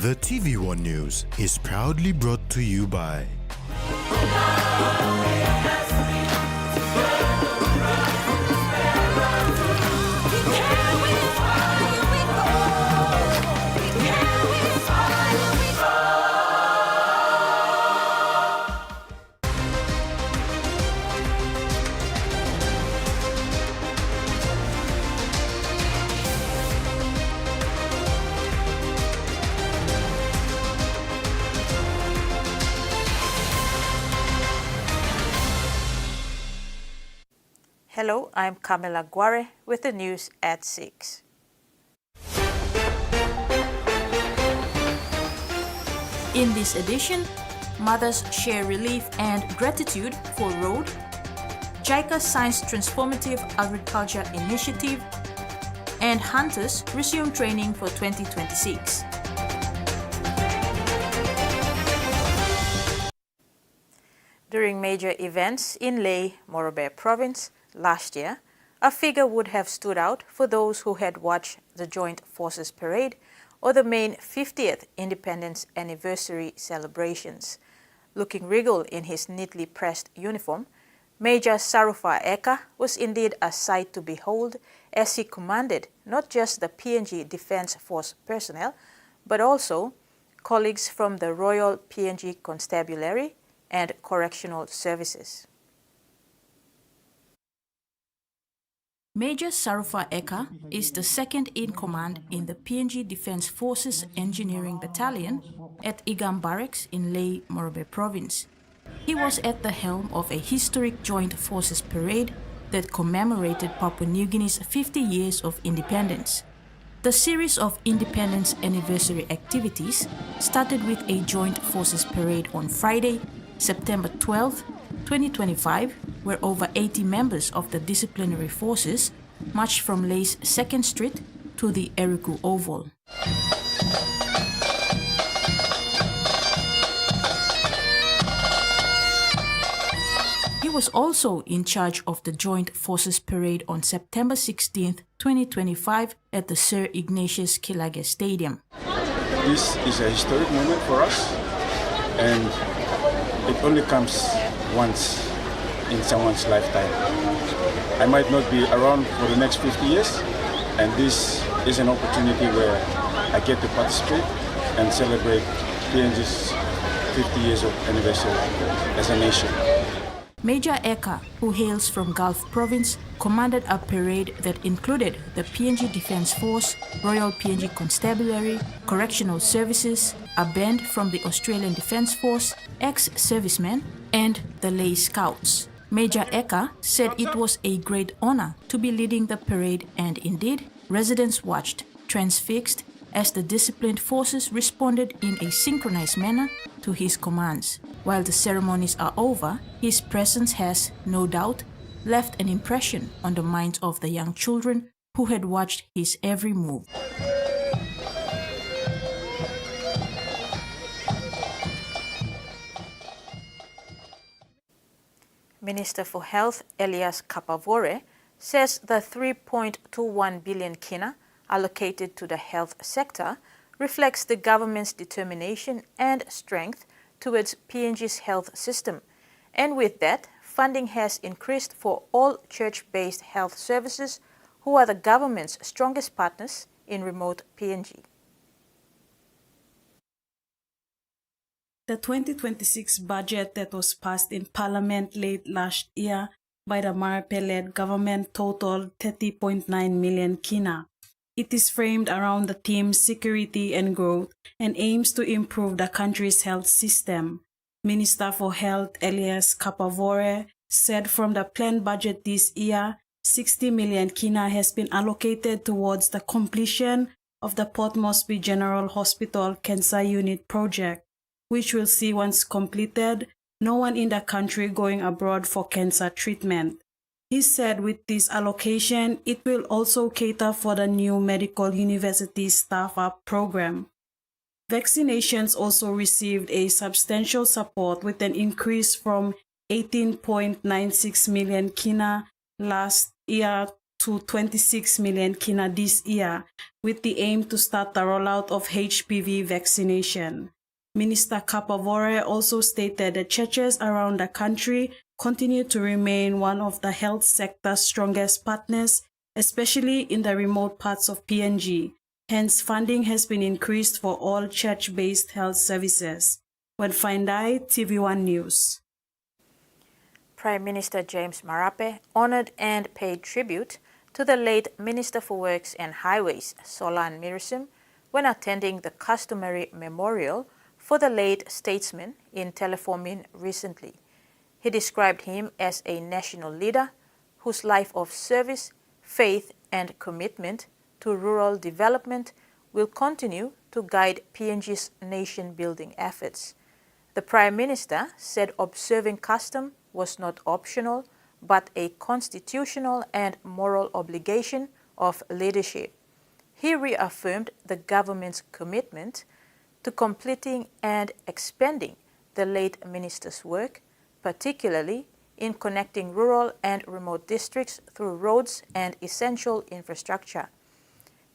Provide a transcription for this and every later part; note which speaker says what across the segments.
Speaker 1: The TVWAN News is proudly brought to you by
Speaker 2: Hello, I'm Camila Guare with the news at 6. In this edition, mothers share relief and gratitude for road, JICA signs transformative agriculture initiative, and hunters resume training for 2026. During major events in Ley, Morobe Province, last year, a figure would have stood out for those who had watched the Joint Forces Parade or the main 50th Independence Anniversary celebrations. Looking regal in his neatly pressed uniform, Major Sarafua Eka was indeed a sight to behold as he commanded not just the PNG Defence Force personnel, but also colleagues from the Royal PNG Constabulary and Correctional Services. Major Sarafua Eka is the second in command in the PNG Defence Forces Engineering Battalion at Igam Barracks in Ley, Morobe Province. He was at the helm of a historic Joint Forces Parade that commemorated Papua New Guinea's 50 years of independence. The series of Independence Anniversary activities started with a Joint Forces Parade on Friday, September 12, 2025, where over 80 members of the disciplinary forces marched from Ley's 2nd Street to the Eriku Oval. He was also in charge of the Joint Forces Parade on September 16, 2025 at the Sir Ignatius Kilage Stadium.
Speaker 3: This is a historic moment for us, and it only comes once in someone's lifetime. I might not be around for the next 50 years, and this is an opportunity where I get to participate and celebrate PNG's 50 years of anniversary as a nation.
Speaker 2: Major Eka, who hails from Gulf Province, commanded a parade that included the PNG Defence Force, Royal PNG Constabulary, Correctional Services, a band from the Australian Defence Force, ex-servicemen, and the Ley Scouts. Major Eka said it was a great honor to be leading the parade, and indeed, residents watched, transfixed, as the disciplined forces responded in a synchronized manner to his commands. While the ceremonies are over, his presence has, no doubt, left an impression on the minds of the young children who had watched his every move. Minister for Health Elias Kapavore says the 3.21 billion kina allocated to the health sector reflects the government's determination and strength towards PNG's health system, and with that, funding has increased for all church-based health services who are the government's strongest partners in remote PNG.
Speaker 4: The 2026 budget that was passed in Parliament late last year by the Marape-led government totaled 30.9 million kina. It is framed around the theme security and growth and aims to improve the country's health system. Minister for Health Elias Kapavore said from the planned budget this year, 60 million kina has been allocated towards the completion of the Port Moresby General Hospital Cancer Unit project, which will see once completed, no one in the country going abroad for cancer treatment. He said with this allocation, it will also cater for the new Medical University Staff Up program. Vaccinations also received a substantial support with an increase from 18.96 million kina last year to 26 million kina this year, with the aim to start the rollout of HPV vaccination. Minister Kapavore also stated that churches around the country continue to remain one of the health sector's strongest partners, especially in the remote parts of PNG. Hence, funding has been increased for all church-based health services. Wenfindai, TV1 News.
Speaker 2: Prime Minister James Marape honored and paid tribute to the late Minister for Works and Highways, Solan Mirisim, when attending the customary memorial for the late statesman in Telefomin recently. He described him as a national leader whose life of service, faith, and commitment to rural development will continue to guide PNG's nation-building efforts. The Prime Minister said observing custom was not optional, but a constitutional and moral obligation of leadership. He reaffirmed the government's commitment to completing and expanding the late minister's work, particularly in connecting rural and remote districts through roads and essential infrastructure.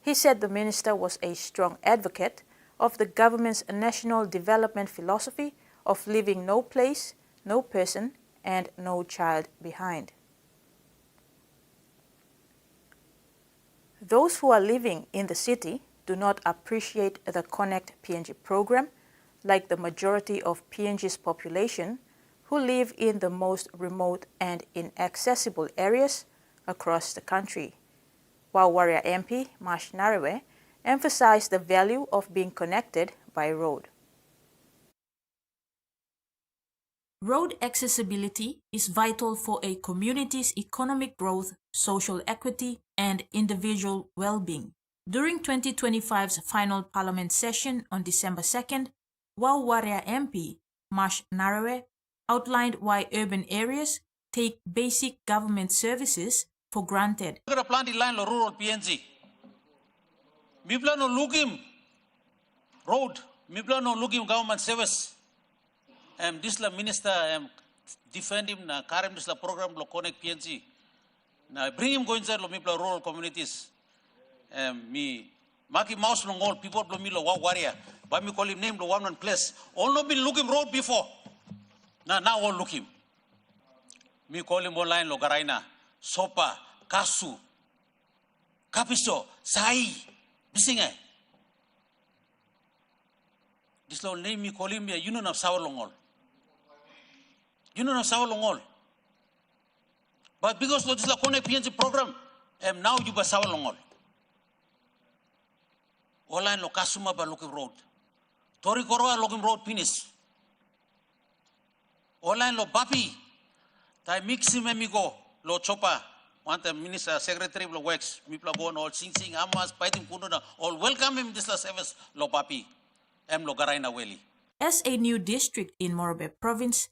Speaker 2: He said the minister was a strong advocate of the government's national development philosophy of leaving no place, no person, and no child behind. Those who are living in the city do not appreciate the Connect PNG program, like the majority of PNG's population who live in the most remote and inaccessible areas across the country. While Warrior MP Mash Narewe emphasized the value of being connected by road. Road accessibility is vital for a community's economic growth, social equity, and individual well-being. During 2025's final Parliament session on December 2nd, Warrior MP Mash Narewe outlined why urban areas take basic government services for granted.
Speaker 5: Planti line lo rural PNG. Mipla no lugim road, mipla no lugim government service. This la minister defend him na karem this la program lo connect PNG. Na bring him go inside lo mipla rural communities. Me maki mouse lo ngol people lo mi lo warrior. But me call him name lo one place. All no been looking road before. Now all look him. Me call him online lo garaina. Sopa, Kasu, Kapiso, Sai, Bisinga. This little name me call him, you know, of Sour Longol. You know, of Sour Longol. But because of this Lakone PNG program, now you ba Sour Longol. Online lo Kasuma ba looking road. Tori Koroa looking road finish. Online lo Bapi. Tai mix him amigo. Lo chopa, want the minister, secretary of works, mipla go all sing amas, fighting kununa, all welcome him this service, lo papi, lo garaina weli.
Speaker 2: As a new district in Morobe province,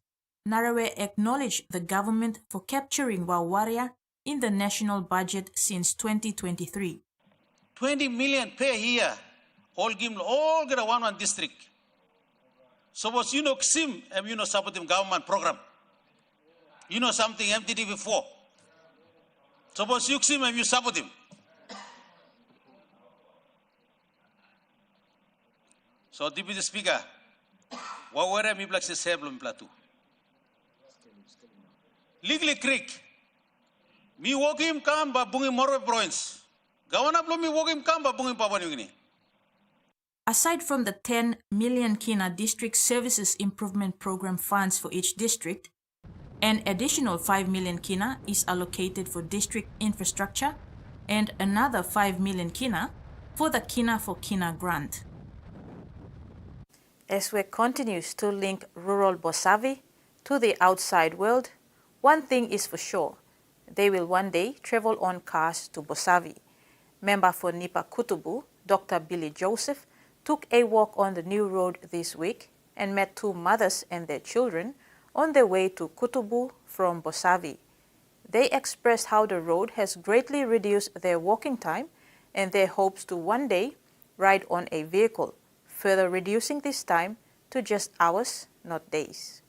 Speaker 2: Narewe acknowledged the government for capturing Wawaria in the national budget since 2023.
Speaker 5: 20 million per year, all get a one district. So what's Sim, supporting government program. You know something MTD before. Suppose you see him and you support him. So, Deputy Speaker, what were me blacks is Heblum Plateau? Legally Creek. Me walk him come, but bunging more province. Governor blow me walk him come, but bunging Papua New Guinea.
Speaker 2: Aside from the 10 million Kina District Services Improvement Program funds for each district, an additional 5 million kina is allocated for district infrastructure and another 5 million kina for the Kina for Kina grant. Heatwave continues to link rural Bosavi to the outside world. One thing is for sure, they will one day travel on cars to Bosavi. Member for Nipa Kutubu, Dr. Billy Joseph, took a walk on the new road this week and met two mothers and their children on their way to Kutubu from Bosavi. They expressed how the road has greatly reduced their walking time and their hopes to one day ride on a vehicle, further reducing this time to just hours, not days.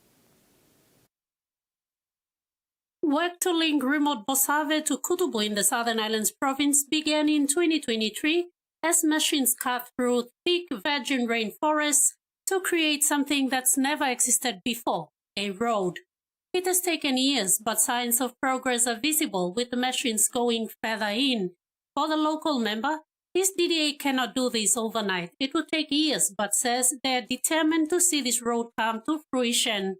Speaker 6: Work to link remote Bosavi to Kutubu in the Southern Islands province began in 2023 as machines cut through thick virgin rainforests to create something that's never existed before, a road. It has taken years, but signs of progress are visible with the machines going further in. For the local member, his DDA cannot do this overnight. It will take years, but says they're determined to see this road come to fruition.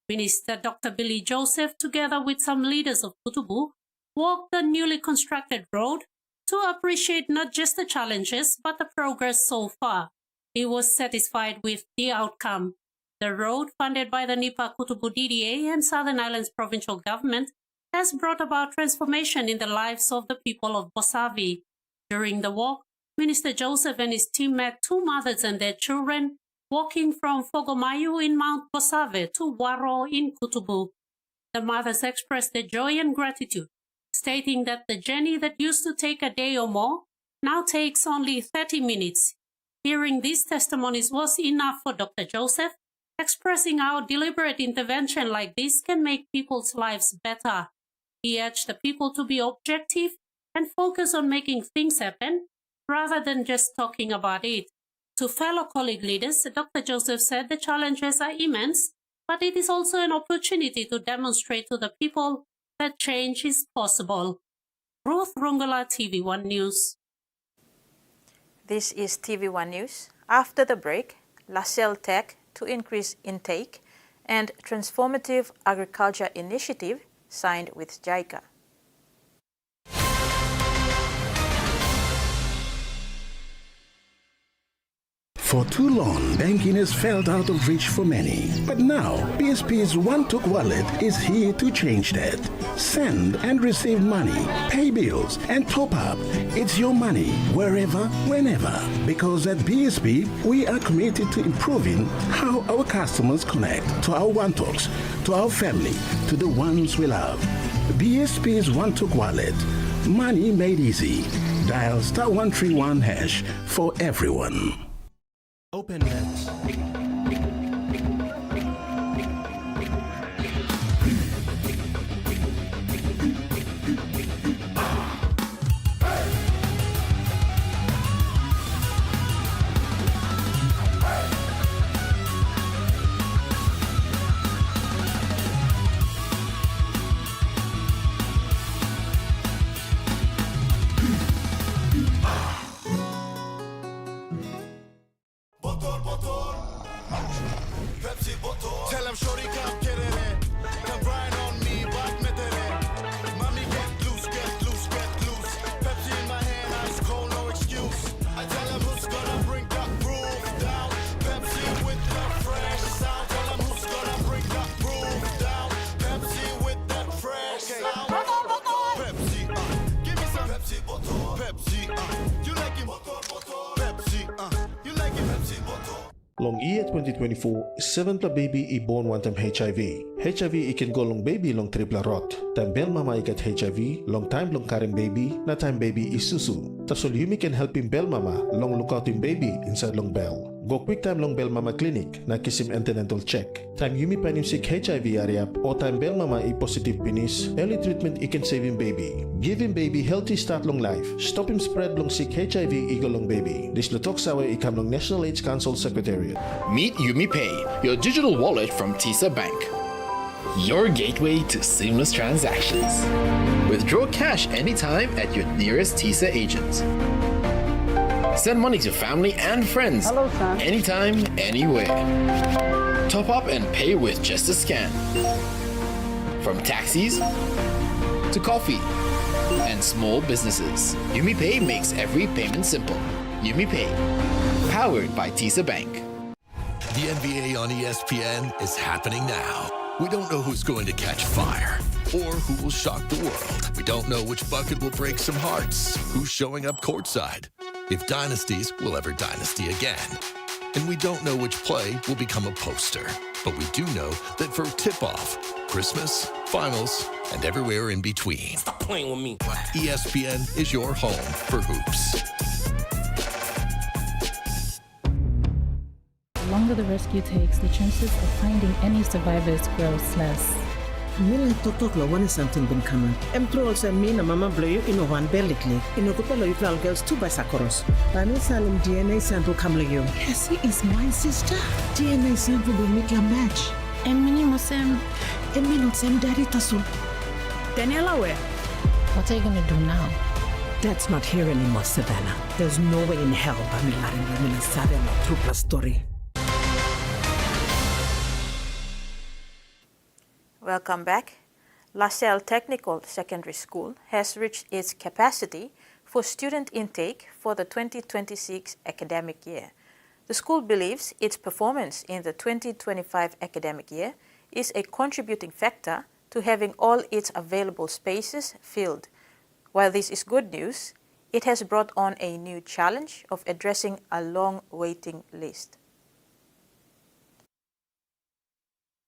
Speaker 6: Minister Dr. Billy Joseph, together with some leaders of Kutubu, walked the newly constructed road to appreciate not just the challenges, but the progress so far. He was satisfied with the outcome. The road, funded by the NIPA Kutubu DDA and Southern Islands provincial government, has brought about transformation in the lives of the people of Bosavi. During the walk, Minister Joseph and his team met two mothers and their children, walking from Fogomayu in Mount Bosavi to Waro in Kutubu. The mothers expressed their joy and gratitude, stating that the journey that used to take a day or more now takes only 30 minutes. Hearing these testimonies was enough for Dr. Joseph, expressing how deliberate intervention like this can make people's lives better. He urged the people to be objective and focus on making things happen rather than just talking about it. To fellow colleague leaders, Dr. Joseph said the challenges are immense, but it is also an opportunity to demonstrate to the people that change is possible. Ruth Rungala, TV1 News.
Speaker 2: This is TV1 News. After the break, LaSalle Tech to increase intake and transformative agriculture initiative signed with JICA.
Speaker 7: For too long, banking has felt out of reach for many. But now, BSP's One-Took Wallet is here to change that. Send and receive money, pay bills, and top up. It's your money, wherever, whenever. Because at BSP, we are committed to improving how our customers connect to our One-Talks, to our family, to the ones we love. BSP's One-Took Wallet. Money made easy. Dial *131# for everyone.
Speaker 1: Open Nets.
Speaker 8: Tell him shorty come get it in. Come grind on me, but met it in. Mommy get loose, get loose, get loose. Pepsi in my hand, ice cold, no excuse. I tell him who's gonna bring that groove down. Pepsi with that fresh sound. Tell him who's gonna bring that groove down. Pepsi with that fresh sound. Pepsi, give me some Pepsi, Pepsi, you like it? Pepsi, you like it? Pepsi,
Speaker 9: Long year 2024, 7 baby i born one time HIV. HIV ikan go long baby long triple rot. Time bel mama ikat HIV, long time long karing baby, na time baby isusu. Tasol yumi can help him bel mama, long look out him baby inside long bell. Go quick time long bel mama clinic, na kisim antenatal check. Time yumi pan him sick HIV ariap, o time bel mama i positive penis, early treatment ikan save him baby. Give him baby healthy start long life. Stop him spread long sick HIV eagle long baby. This lutok sawe ikam long National AIDS Council Secretariat.
Speaker 10: Meet UmiPay, your digital wallet from TISA Bank. Your gateway to seamless transactions. Withdraw cash anytime at your nearest TISA agent. Send money to family and friends.
Speaker 11: Hello, son.
Speaker 10: Anytime, anywhere. Top up and pay with just a scan. From taxis to coffee and small businesses, UmiPay makes every payment simple. UmiPay, powered by TISA Bank.
Speaker 12: The NBA on ESPN is happening now. We don't know who's going to catch fire or who will shock the world. We don't know which bucket will break some hearts, who's showing up courtside, if dynasties will ever dynasty again. And we don't know which play will become a poster. But we do know that for tip-off, Christmas, finals, and everywhere in between,
Speaker 11: Stop playing with me.
Speaker 12: ESPN is your home for hoops.
Speaker 13: The longer the rescue takes, the chances of finding any survivors grows less.
Speaker 11: Mila totok la wane something bin kaman. Trol sa mi na mama bloyu ino wan belikli. Ino kupa lo ifral girls 2 by sakoros. Bani salim DNA sample kamla yo. Cassie is my sister. DNA sample will make a match.
Speaker 13: Emini mosem.
Speaker 11: Emini mosem daddy tasul.
Speaker 2: Daniela, where?
Speaker 13: What are you gonna do now?
Speaker 11: That's not here anymore, Savannah. There's no way in hell Bamilarin Bamila Savannah true story.
Speaker 2: Welcome back. LaSalle Technical Secondary School has reached its capacity for student intake for the 2026 academic year. The school believes its performance in the 2025 academic year is a contributing factor to having all its available spaces filled. While this is good news, it has brought on a new challenge of addressing a long waiting list.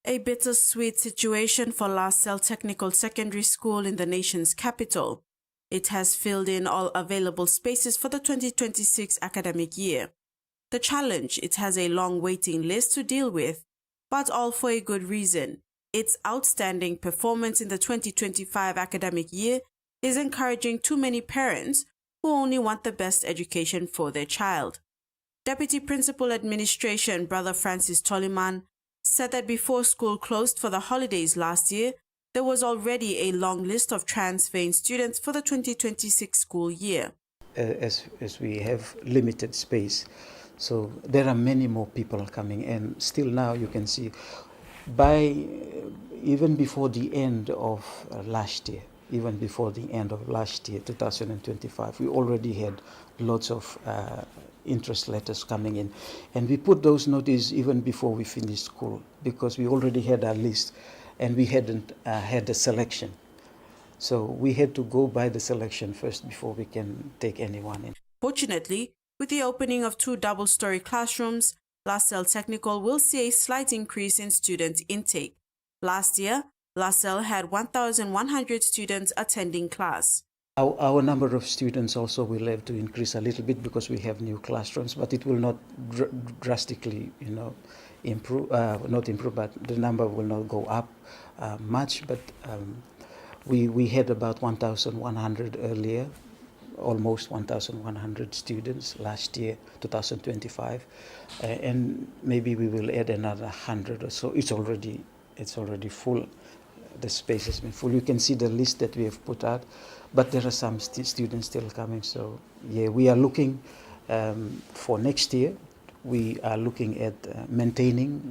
Speaker 2: A bittersweet situation for LaSalle Technical Secondary School in the nation's capital. It has filled in all available spaces for the 2026 academic year. The challenge, it has a long waiting list to deal with, but all for a good reason. Its outstanding performance in the 2025 academic year is encouraging too many parents who only want the best education for their child. Deputy Principal Administration Brother Francis Toliman said that before school closed for the holidays last year, there was already a long list of transferring students for the 2026 school year.
Speaker 14: As we have limited space, so there are many more people coming, and still now you can see even before the end of last year, 2025, we already had lots of interest letters coming in, and we put those notices even before we finished school because we already had our list and we hadn't had a selection. So we had to go by the selection first before we can take anyone in.
Speaker 2: Fortunately, with the opening of 2 double-story classrooms, LaSalle Technical will see a slight increase in student intake. Last year, LaSalle had 1,100 students attending class.
Speaker 14: Our number of students also will have to increase a little bit because we have new classrooms, but it will not drastically, improve. Not improve, but the number will not go up much. But we had about 1,100 earlier, almost 1,100 students last year, 2025, and maybe we will add another 100 or so. It's already full. The space has been full. You can see the list that we have put out, but there are some students still coming. So yeah, we are looking for next year. We are looking at maintaining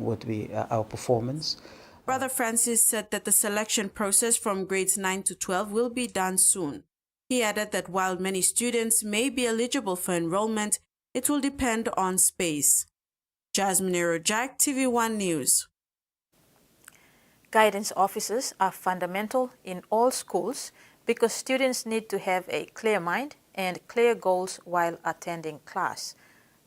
Speaker 14: our performance.
Speaker 2: Brother Francis said that the selection process from grades 9 to 12 will be done soon. He added that while many students may be eligible for enrollment, it will depend on space. Jasmine Jack, TVWAN News. Guidance officers are fundamental in all schools because students need to have a clear mind and clear goals while attending class.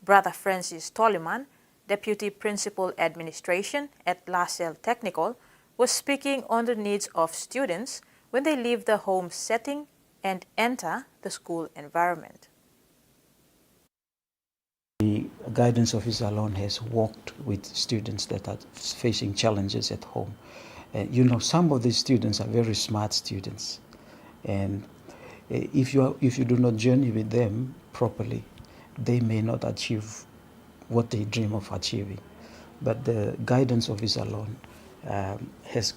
Speaker 2: Brother Francis Toliman, Deputy Principal Administration at LaSalle Technical, was speaking on the needs of students when they leave the home setting and enter the school environment.
Speaker 14: The guidance officer alone has worked with students that are facing challenges at home. Some of these students are very smart students, and if you do not journey with them properly, they may not achieve what they dream of achieving. But the guidance officer alone has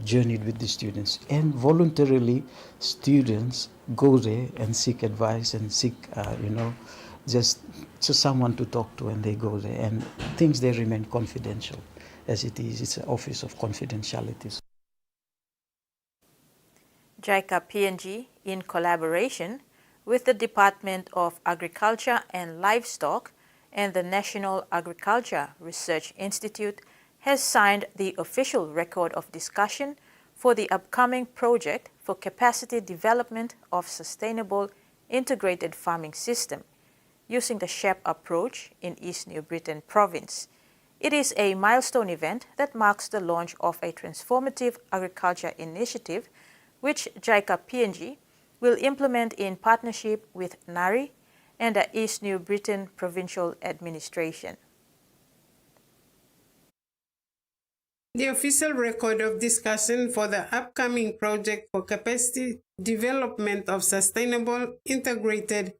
Speaker 14: journeyed with the students, and voluntarily students go there and seek advice and seek just someone to talk to, and they go there, and things they remain confidential. As it is, it's an office of confidentiality.
Speaker 2: JICA PNG, in collaboration with the Department of Agriculture and Livestock and the National Agriculture Research Institute, has signed the official record of discussion for the upcoming project for capacity development of sustainable integrated farming system using the SHEP approach in East New Britain Province. It is a milestone event that marks the launch of a transformative agriculture initiative which JICA PNG will implement in partnership with NARI and the East New Britain Provincial Administration.
Speaker 15: The official record of discussion for the upcoming project for capacity development of sustainable integrated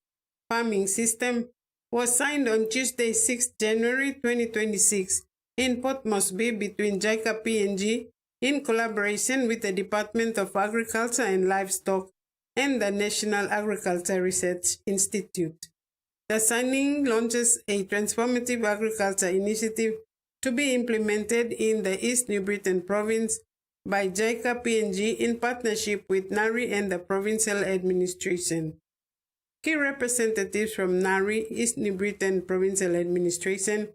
Speaker 15: farming system was signed on Tuesday, 6 January 2026 in Port Moresby between JICA PNG in collaboration with the Department of Agriculture and Livestock and the National Agriculture Research Institute. The signing launches a transformative agriculture initiative to be implemented in the East New Britain province by JICA PNG in partnership with NARI and the provincial administration. Key representatives from NARI, East New Britain Provincial Administration,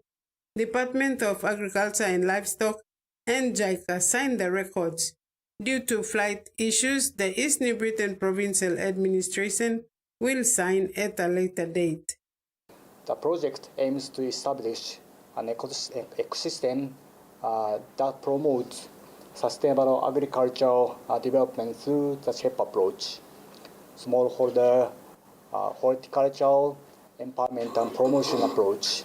Speaker 15: Department of Agriculture and Livestock, and JICA signed the records. Due to flight issues, the East New Britain Provincial Administration will sign at a later date.
Speaker 16: The project aims to establish an ecosystem that promotes sustainable agricultural development through the SHEP approach, smallholder horticultural empowerment and promotion approach,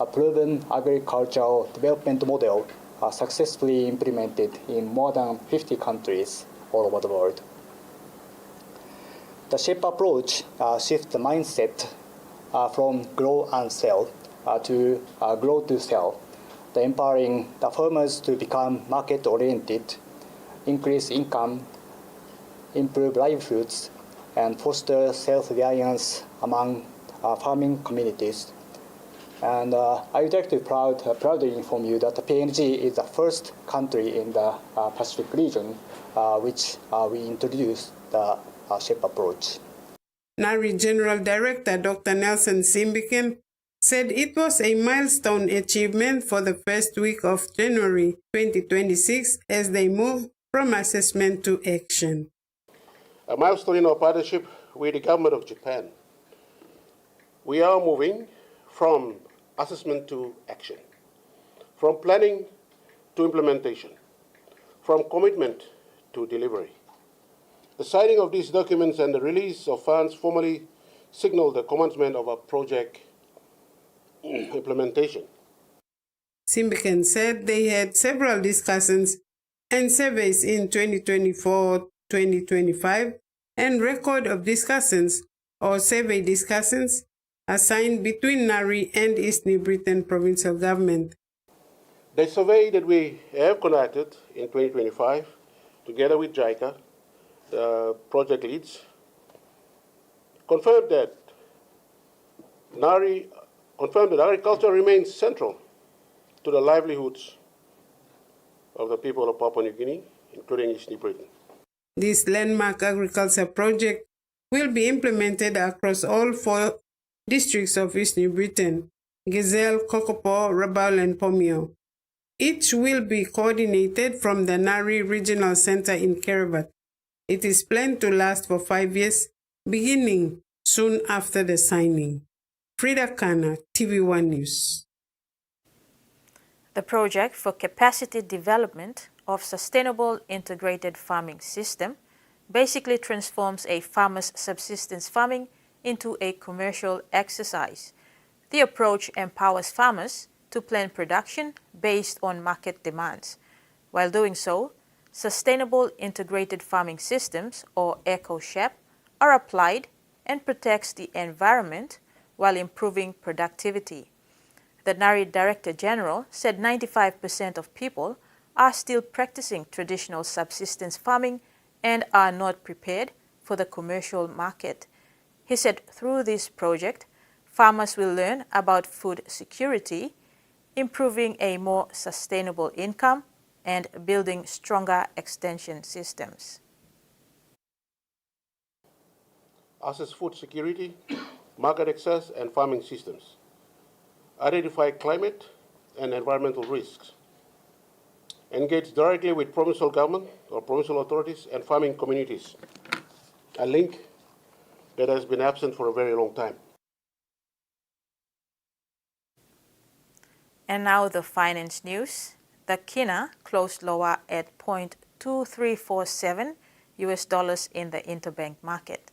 Speaker 16: a proven agricultural development model successfully implemented in more than 50 countries all over the world. The SHEP approach shifts the mindset from grow and sell to grow to sell, empowering the farmers to become market-oriented, increase income, improve livelihoods, and foster self-reliance among farming communities. And I would like to proudly inform you that the PNG is the first country in the Pacific region which we introduced the SHEP approach.
Speaker 15: NARI General Director Dr. Nelson Simbiken said it was a milestone achievement for the first week of January 2026 as they move from assessment to action.
Speaker 17: A milestone in our partnership with the government of Japan. We are moving from assessment to action, from planning to implementation, from commitment to delivery. The signing of these documents and the release of funds formally signal the commencement of a project implementation.
Speaker 15: Simbiken said they had several discussions and surveys in 2024-2025 and record of discussions or survey discussions assigned between NARI and East New Britain Provincial Government.
Speaker 17: The survey that we have conducted in 2025, together with JICA, the project leads, confirmed that agriculture remains central to the livelihoods of the people of Papua New Guinea, including East New Britain.
Speaker 15: This landmark agriculture project will be implemented across all 4 districts of East New Britain: Gazelle, Kokopo, Rabaul, and Pomio. Each will be coordinated from the NARI Regional Center in Karabat. It is planned to last for 5 years, beginning soon after the signing. Frida Kana, TV1 News.
Speaker 2: The project for capacity development of sustainable integrated farming system basically transforms a farmer's subsistence farming into a commercial exercise. The approach empowers farmers to plan production based on market demands. While doing so, sustainable integrated farming systems, or ECO-SHEP, are applied and protects the environment while improving productivity. The NARI Director General said 95% of people are still practicing traditional subsistence farming and are not prepared for the commercial market. He said through this project, farmers will learn about food security, improving a more sustainable income, and building stronger extension systems.
Speaker 17: Assess food security, market access, and farming systems. Identify climate and environmental risks. Engage directly with provincial government or provincial authorities and farming communities. A link that has been absent for a very long time.
Speaker 2: And now the finance news. The kina closed lower at 0.2347 US dollars in the interbank market.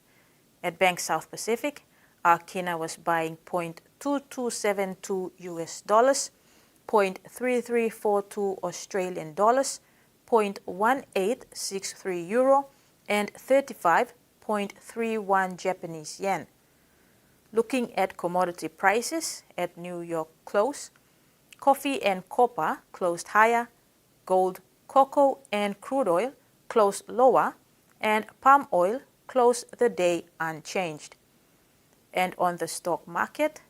Speaker 2: At Bank South Pacific, our kina was buying 0.2272 US dollars 0.3342 Australian dollars, 0.1863 euro, and 35.31 Japanese yen. Looking at commodity prices at New York close, coffee and copper closed higher, gold, cocoa, and crude oil closed lower, and palm oil closed the day unchanged. And on the stock market,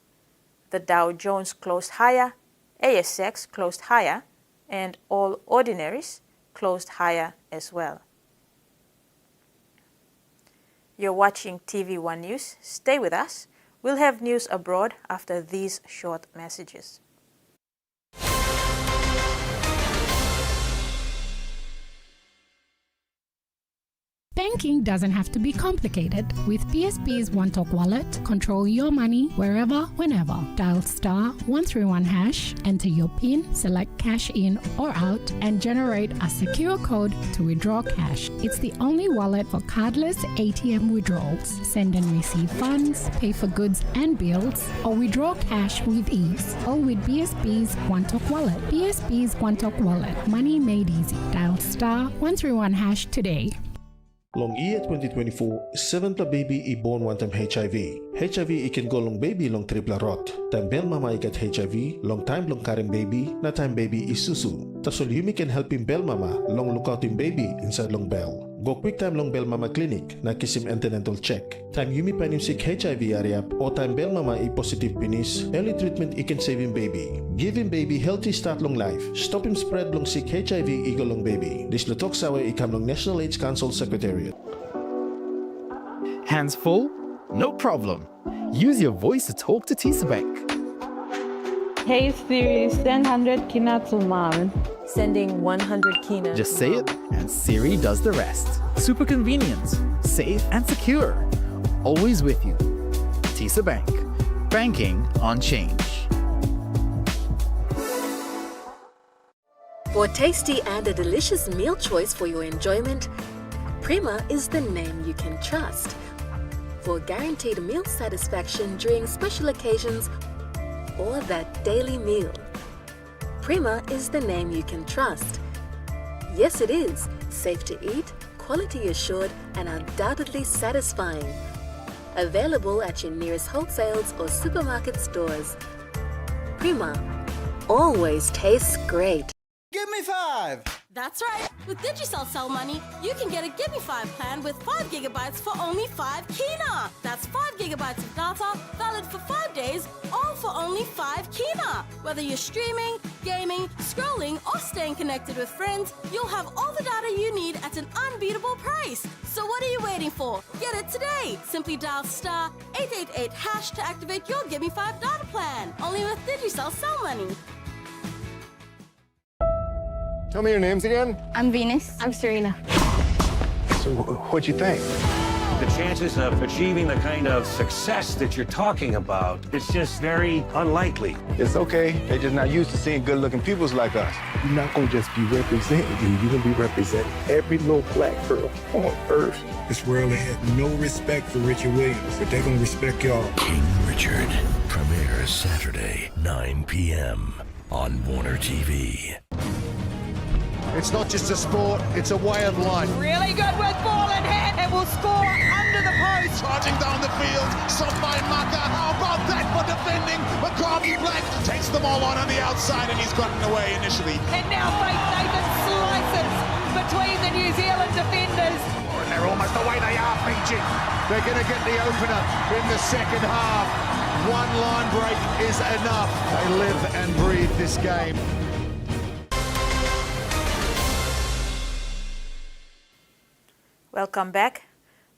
Speaker 2: the Dow Jones closed higher, ASX closed higher, and all ordinaries closed higher as well. You're watching TV1 News. Stay with us. We'll have news abroad after these short messages.
Speaker 18: Banking doesn't have to be complicated. With PSP's One Talk Wallet, control your money wherever, whenever. Dial *131#, enter your PIN, select cash in or out, and generate a secure code to withdraw cash. It's the only wallet for cardless ATM withdrawals. Send and receive funds, pay for goods and bills, or withdraw cash with ease. All with PSP's One Talk Wallet. PSP's One Talk Wallet. Money made easy. Dial *131# today.
Speaker 9: Long year 2024, 7th baby i-born one time HIV. HIV ikan go long baby long triple rot. Time bel mama ikat HIV, long time long karing baby, na time baby isusu. Tasol yumi can help him bel mama, long lookout him baby inside long bell. Go quick time long bel mama clinic, na kisim antenatal check. Time yumi panim sick HIV ariap, o time bel mama i-positive penis, early treatment ikan save him baby. Give him baby healthy start long life. Stop him spread long sick HIV igo long baby. This lutok sawe ikam long National AIDS Council Secretariat.
Speaker 10: Hands full? No problem. Use your voice to talk to TISA Bank.
Speaker 19: Hey Siri, send 100 kina to mom.
Speaker 20: Sending 100 kina.
Speaker 10: Just say it and Siri does the rest. Super convenient, safe and secure. Always with you. TISA Bank. Banking on change.
Speaker 21: For tasty and a delicious meal choice for your enjoyment, Prima is the name you can trust. For guaranteed meal satisfaction during special occasions or that daily meal, Prima is the name you can trust. Yes, it is. Safe to eat, quality assured, and undoubtedly satisfying. Available at your nearest wholesales or supermarket stores. Prima always tastes great.
Speaker 22: Give me 5!
Speaker 23: That's right. With Digicel Cell Money, you can get a Give Me 5 plan with 5 gigabytes for only 5 kina. That's 5 gigabytes of data, valid for 5 days, all for only 5 kina. Whether you're streaming, gaming, scrolling, or staying connected with friends, you'll have all the data you need at an unbeatable price. So what are you waiting for? Get it today. Simply dial *888# to activate your Give Me 5 data plan. Only with Digicel Cell Money.
Speaker 24: Tell me your names again.
Speaker 25: I'm Venus. I'm Serena.
Speaker 24: So what'd you think?
Speaker 26: The chances of achieving the kind of success that you're talking about, it's just very unlikely.
Speaker 24: It's okay. They're just not used to seeing good-looking peoples like us. You're not gonna just be representing you. You're gonna be representing every little black girl on earth.
Speaker 27: This world had no respect for Richard Williams, but they're gonna respect y'all.
Speaker 12: King Richard premieres Saturday, 9 p.m. on Warner TV.
Speaker 28: It's not just a sport, it's a way of life.
Speaker 29: Really good with ball in hand and will score under the post.
Speaker 28: Charging down the field, some by Maka. How about that for defending? McCarthy Black takes them all on the outside and he's gotten away initially.
Speaker 29: And now Faith Nathan slices between the New Zealand defenders.
Speaker 28: And they're almost the way they are, Fiji. They're going to get the opener in the second half. One line break is enough. They live and breathe this game.
Speaker 2: Welcome back.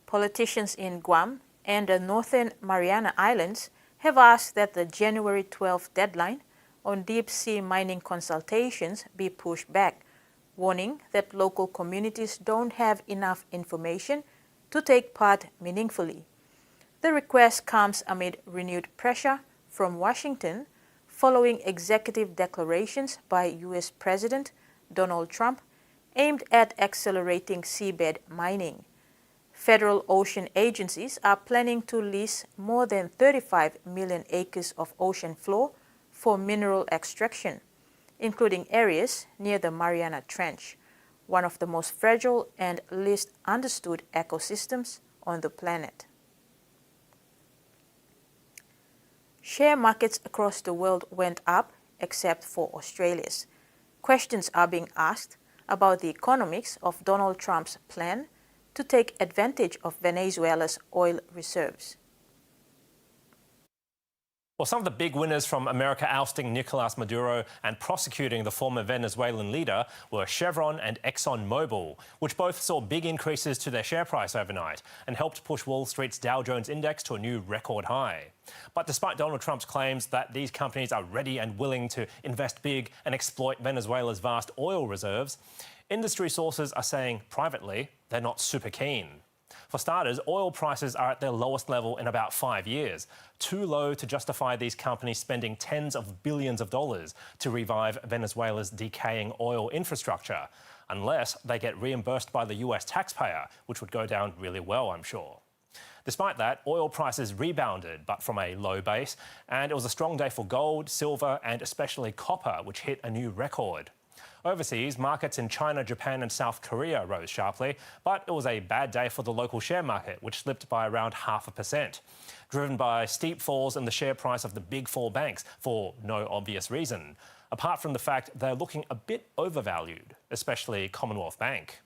Speaker 2: Politicians in Guam and the Northern Mariana Islands have asked that the January 12th deadline on deep-sea mining consultations be pushed back, warning that local communities don't have enough information to take part meaningfully. The request comes amid renewed pressure from Washington following executive declarations by U.S. President Donald Trump aimed at accelerating seabed mining. Federal ocean agencies are planning to lease more than 35 million acres of ocean floor for mineral extraction. including areas near the Mariana Trench, one of the most fragile and least understood ecosystems on the planet. Share markets across the world went up, except for Australia's. Questions are being asked about the economics of Donald Trump's plan to take advantage of Venezuela's oil reserves.
Speaker 1: Well, some of the big winners from America ousting Nicolas Maduro and prosecuting the former Venezuelan leader were Chevron and ExxonMobil, which both saw big increases to their share price overnight and helped push Wall Street's Dow Jones index to a new record high. But despite Donald Trump's claims that these companies are ready and willing to invest big and exploit Venezuela's vast oil reserves, industry sources are saying privately they're not super keen. For starters, oil prices are at their lowest level in about 5 years, too low to justify these companies spending tens of billions of dollars to revive Venezuela's decaying oil infrastructure, unless they get reimbursed by the US taxpayer, which would go down really well, I'm sure. Despite that, oil prices rebounded, but from a low base, and it was a strong day for gold, silver, and especially copper, which hit a new record. Overseas, markets in China, Japan and South Korea rose sharply, but it was a bad day for the local share market, which slipped by around 0.5%, driven by steep falls in the share price of the big four banks for no obvious reason, apart from the fact they're looking a bit overvalued, especially Commonwealth Bank.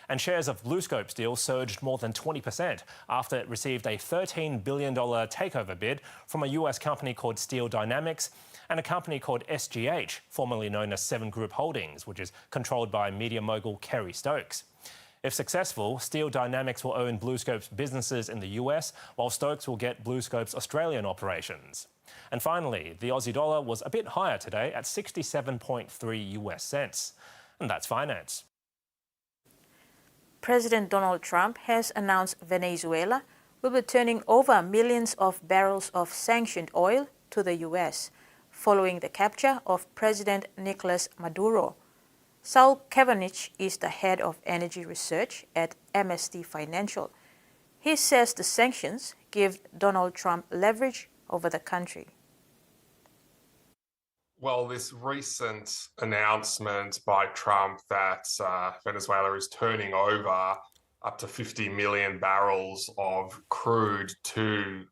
Speaker 1: And shares of BlueScope Steel surged more than 20% after it received a $13 billion takeover bid from a US company called Steel Dynamics and a company called SGH, formerly known as Seven Group Holdings, which is controlled by media mogul Kerry Stokes. If successful, Steel Dynamics will own BlueScope's businesses in the US, while Stokes will get BlueScope's Australian operations. And finally, the Aussie dollar was a bit higher today at 67.3 US cents. And that's finance.
Speaker 2: President Donald Trump has announced Venezuela will be turning over millions of barrels of sanctioned oil to the US, following the capture of President Nicolas Maduro. Saul Kavanagh is the head of energy research at MST Financial. He says the sanctions give Donald Trump leverage over the country.
Speaker 3: Well, this recent announcement by Trump that Venezuela is turning over up to 50 million barrels of crude to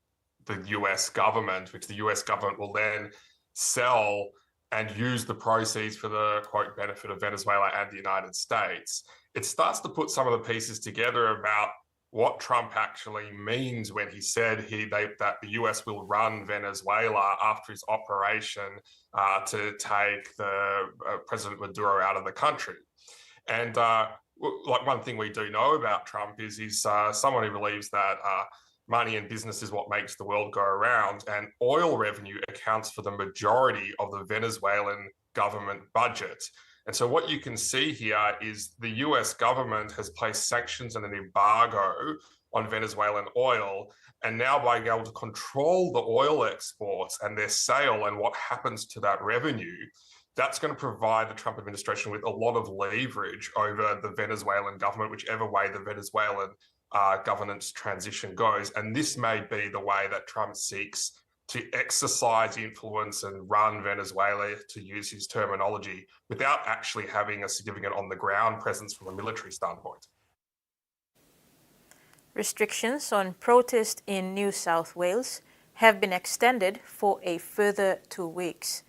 Speaker 3: the US government, which the US government will then sell and use the proceeds for the, quote, benefit of Venezuela and the United States. It starts to put some of the pieces together about what Trump actually means when he said that the US will run Venezuela after his operation to take the President Maduro out of the country. And like one thing we do know about Trump is he's someone who believes that money and business is what makes the world go around, and oil revenue accounts for the majority of the Venezuelan government budget. And so what you can see here is the US government has placed sanctions and an embargo on Venezuelan oil, and now by being able to control the oil exports and their sale and what happens to that revenue, that's going to provide the Trump administration with a lot of leverage over the Venezuelan government, whichever way the Venezuelan governance transition goes. And this may be the way that Trump seeks to exercise influence and run Venezuela, to use his terminology, without actually having a significant on-the-ground presence from a military standpoint.
Speaker 2: Restrictions on protest in New South Wales have been extended for a further 2 weeks.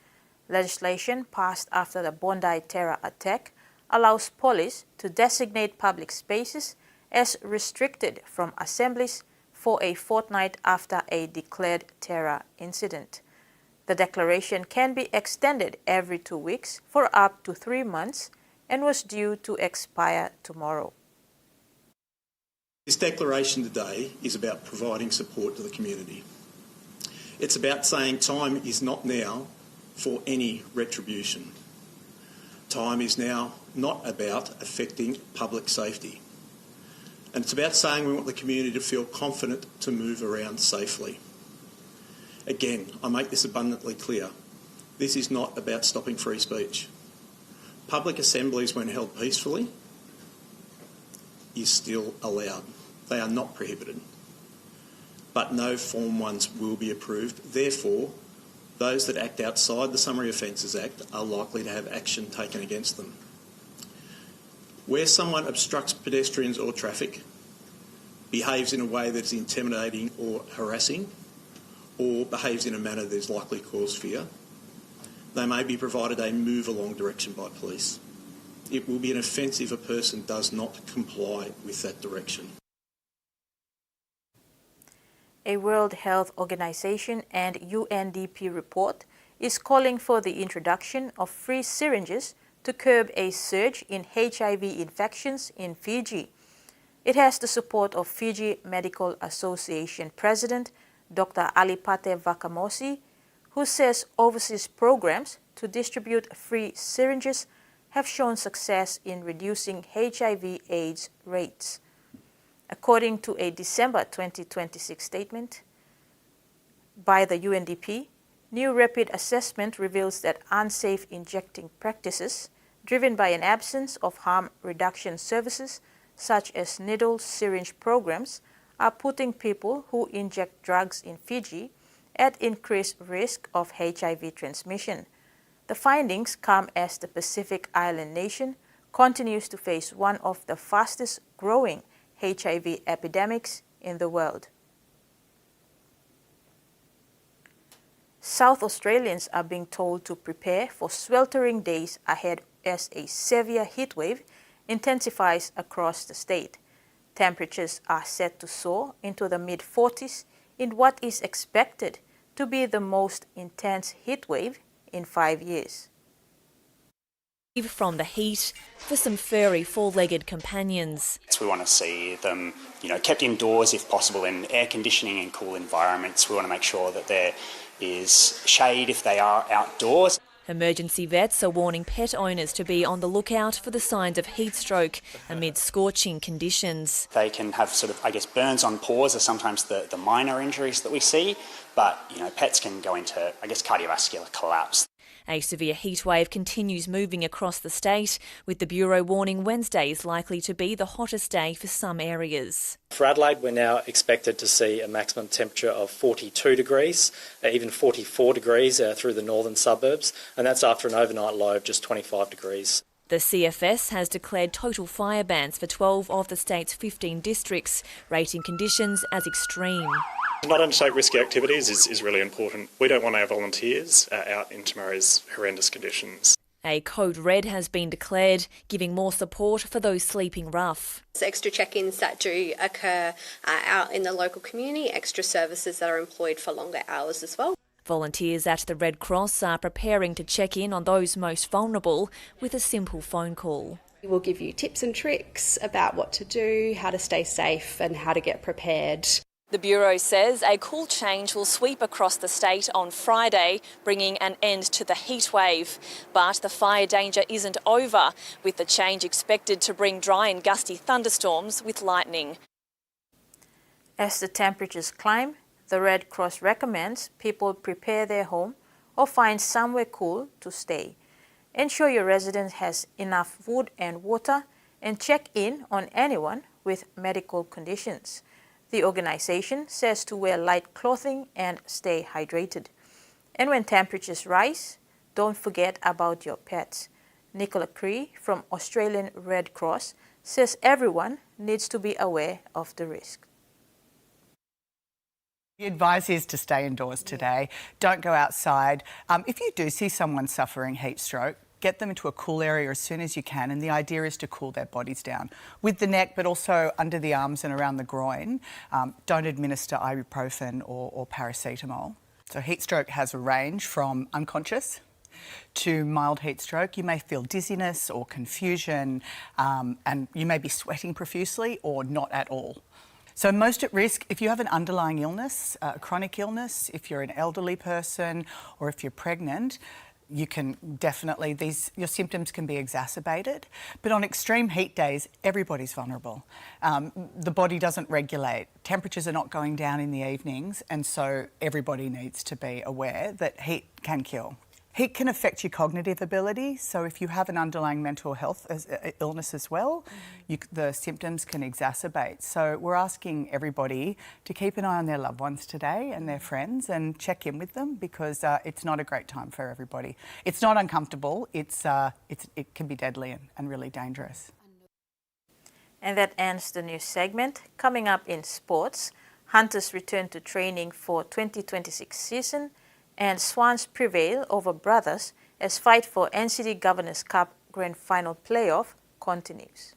Speaker 2: Legislation passed after the Bondi terror attack allows police to designate public spaces as restricted from assemblies for a fortnight after a declared terror incident. The declaration can be extended every 2 weeks for up to 3 months and was due to expire tomorrow.
Speaker 4: This declaration today is about providing support to the community. It's about saying time is not now for any retribution. Time is now not about affecting public safety. And it's about saying we want the community to feel confident to move around safely. Again, I make this abundantly clear. This is not about stopping free speech. Public assemblies, when held peacefully, is still allowed. They are not prohibited. But no Form 1s will be approved. Therefore, Those that act outside the Summary Offences Act are likely to have action taken against them. Where someone obstructs pedestrians or traffic, behaves in a way that is intimidating or harassing, or behaves in a manner that is likely to cause fear, they may be provided a move-along direction by police. It will be an offence if a person does not comply with that direction.
Speaker 2: A World Health Organization and UNDP report is calling for the introduction of free syringes to curb a surge in HIV infections in Fiji. It has the support of Fiji Medical Association President Dr. Alipate Vakamosi, who says overseas programs to distribute free syringes have shown success in reducing HIV/AIDS rates. According to a December 2026 statement by the UNDP, new rapid assessment reveals that unsafe injecting practices, driven by an absence of harm reduction services such as needle syringe programs, are putting people who inject drugs in Fiji at increased risk of HIV transmission. The findings come as the Pacific Island nation continues to face one of the fastest growing HIV epidemics in the world. South Australians are being told to prepare for sweltering days ahead as a severe heatwave intensifies across the state. Temperatures are set to soar into the mid-40s in what is expected to be the most intense heatwave in 5 years.
Speaker 5: From the heat for some furry four-legged companions.
Speaker 6: We want to see them, kept indoors if possible in air conditioning and cool environments. We want to make sure that there is shade if they are outdoors.
Speaker 5: Emergency vets are warning pet owners to be on the lookout for the signs of heat stroke amid scorching conditions.
Speaker 6: They can have burns on paws are sometimes the minor injuries that we see, but, pets can go into, cardiovascular collapse.
Speaker 5: A severe heatwave continues moving across the state, with the Bureau warning Wednesday is likely to be the hottest day for some areas.
Speaker 7: For Adelaide, we're now expected to see a maximum temperature of 42 degrees, even 44 degrees through the northern suburbs, and that's after an overnight low of just 25 degrees.
Speaker 5: The CFS has declared total fire bans for 12 of the state's 15 districts, rating conditions as extreme.
Speaker 8: Not undertake risky activities is really important. We don't want our volunteers out in tomorrow's horrendous conditions.
Speaker 5: A code red has been declared, giving more support for those sleeping rough.
Speaker 11: Extra check-ins that do occur out in the local community, extra services that are employed for longer hours as well.
Speaker 5: Volunteers at the Red Cross are preparing to check in on those most vulnerable with a simple phone call.
Speaker 13: We'll give you tips and tricks about what to do, how to stay safe and how to get prepared.
Speaker 5: The Bureau says a cool change will sweep across the state on Friday, bringing an end to the heat wave. But the fire danger isn't over, with the change expected to bring dry and gusty thunderstorms with lightning.
Speaker 2: As the temperatures climb, the Red Cross recommends people prepare their home or find somewhere cool to stay. Ensure your residence has enough food and water, and check in on anyone with medical conditions. The organisation says to wear light clothing and stay hydrated. And when temperatures rise, don't forget about your pets. Nicola Cree from Australian Red Cross says everyone needs to be aware of the risk.
Speaker 14: The advice is to stay indoors today. Don't go outside. If you do see someone suffering heat stroke, get them into a cool area as soon as you can, and the idea is to cool their bodies down with the neck, but also under the arms and around the groin. Don't administer ibuprofen or paracetamol. So heat stroke has a range from unconscious to mild heat stroke. You may feel dizziness or confusion, and you may be sweating profusely or not at all. So most at risk, if you have an underlying illness, a chronic illness, if you're an elderly person or if you're pregnant, you can definitely, your symptoms can be exacerbated. But on extreme heat days, everybody's vulnerable. The body doesn't regulate. Temperatures are not going down in the evenings, and so everybody needs to be aware that heat can kill. Heat can affect your cognitive ability, so if you have an underlying mental health illness as well, the symptoms can exacerbate. So we're asking everybody to keep an eye on their loved ones today and their friends and check in with them, because it's not a great time for everybody. It's not uncomfortable, it can be deadly and really dangerous.
Speaker 2: And that ends the news segment. Coming up in sports, Hunters return to training for 2026 season, and Swans prevail over Brothers as fight for NCD Governors Cup Grand Final playoff continues.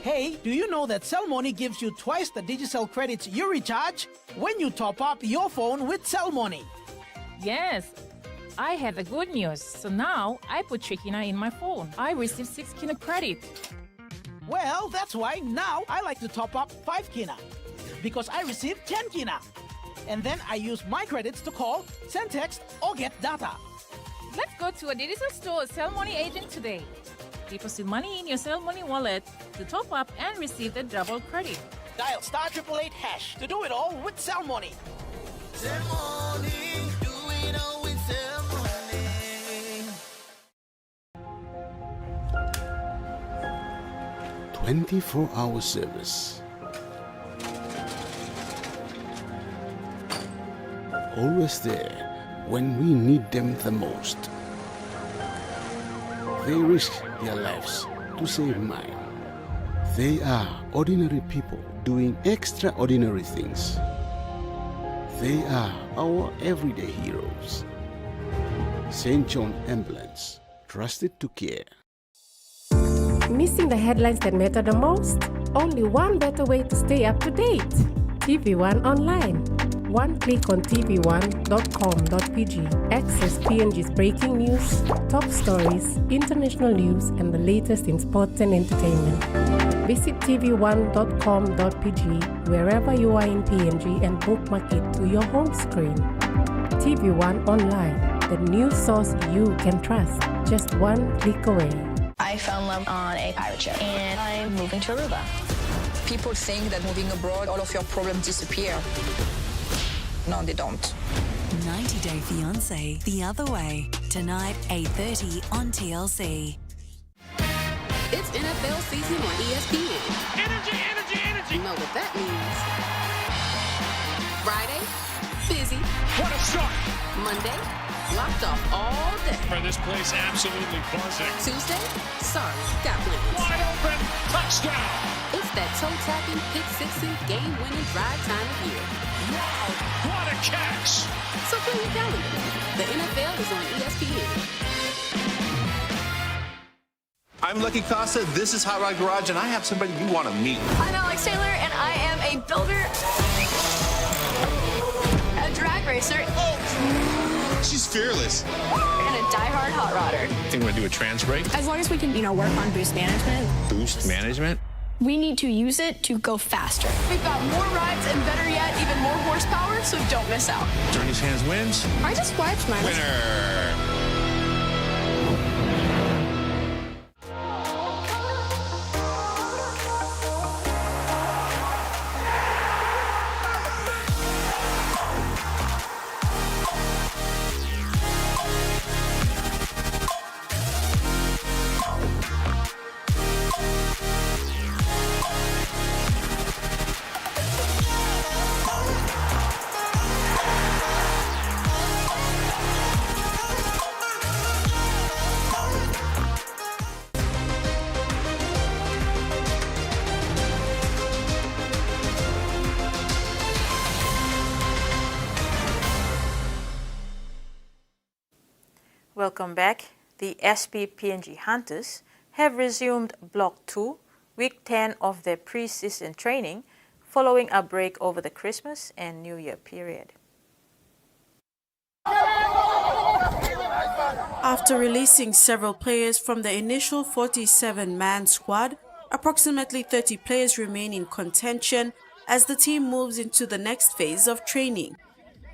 Speaker 9: Hey, do you know that Cellmoney gives you twice the digital credits you recharge when you top up your phone with Cellmoney?
Speaker 15: Yes, I have the good news. So now I put 3 kina in my phone. I receive 6 kina credit.
Speaker 9: Well, that's why now I like to top up 5 kina, because I receive 10 kina. And then I use my credits to call, send text, or get data.
Speaker 15: Let's go to a digital store Cellmoney agent today. Deposit money in your Cellmoney wallet to top up and receive the double credit.
Speaker 9: Dial *888# to do it all with Cellmoney.
Speaker 28: Cellmoney, do it all with Cellmoney.
Speaker 16: 24-hour service. Always there when we need them the most. They risk their lives to save mine. They are ordinary people doing extraordinary things. They are our everyday heroes. St. John Ambulance, trusted to care.
Speaker 17: Missing the headlines that matter the most? Only one better way to stay up to date. TVWAN Online. One click on tvwan.com.pg. Access PNG's breaking news, top stories, international news, and the latest in sports and entertainment. Visit tvwan.com.pg wherever you are in PNG and bookmark it to your home screen. TVWAN Online, the news source you can trust, just one click away.
Speaker 18: I fell in love on a pirate ship and I'm moving to Aruba. People think that moving abroad, all of your problems disappear. No, they don't.
Speaker 19: 90 Day Fiancé, The Other Way. Tonight, 8:30 on TLC. It's NFL season on ESPN.
Speaker 28: Energy, energy, energy.
Speaker 19: You know what that means. Friday, busy.
Speaker 28: What a start.
Speaker 19: Monday, locked off all day.
Speaker 28: For this place absolutely buzzing.
Speaker 19: Tuesday, sorry, got plans.
Speaker 28: Wide open, touchdown.
Speaker 19: It's that toe-tapping, pick-sixing, game-winning drive time of year.
Speaker 28: Wow, what a catch.
Speaker 19: So clear your calendar. The NFL is on ESPN.
Speaker 20: I'm Lucky Casa, this is Hot Rod Garage, and I have somebody you want to meet.
Speaker 18: I'm Alex Taylor, and I am a builder, a drag racer,
Speaker 20: She's fearless.
Speaker 18: and a diehard hot rodder.
Speaker 20: Think we're gonna do a trans break?
Speaker 18: As long as we can, work on boost management,
Speaker 20: Boost management?
Speaker 18: we need to use it to go faster. We've got more rides and better yet, even more horsepower, so don't miss out.
Speaker 20: Journey's Hands wins.
Speaker 18: I just wiped mine.
Speaker 20: Winner.
Speaker 2: Welcome back. The SP-PNG Hunters have resumed Block 2, Week 10 of their pre-season training, following a break over the Christmas and New Year period.
Speaker 22: After releasing several players from the initial 47-man squad, approximately 30 players remain in contention as the team moves into the next phase of training.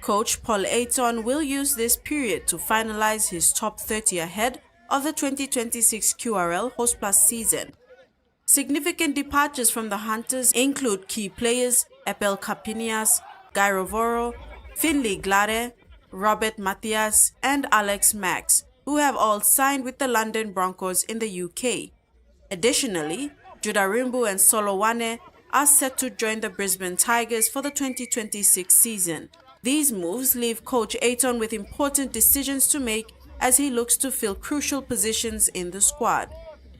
Speaker 22: Coach Paul Ayton will use this period to finalize his top 30 ahead of the 2026 QRL Host Plus season. Significant departures from the Hunters include key players Epel Capinias, Guy Rovoro, Finley Glare, Robert Matthias and Alex Max, who have all signed with the London Broncos in the UK. Additionally, Judah Rimbu and Solo Wane are set to join the Brisbane Tigers for the 2026 season. These moves leave coach Ayton with important decisions to make as he looks to fill crucial positions in the squad.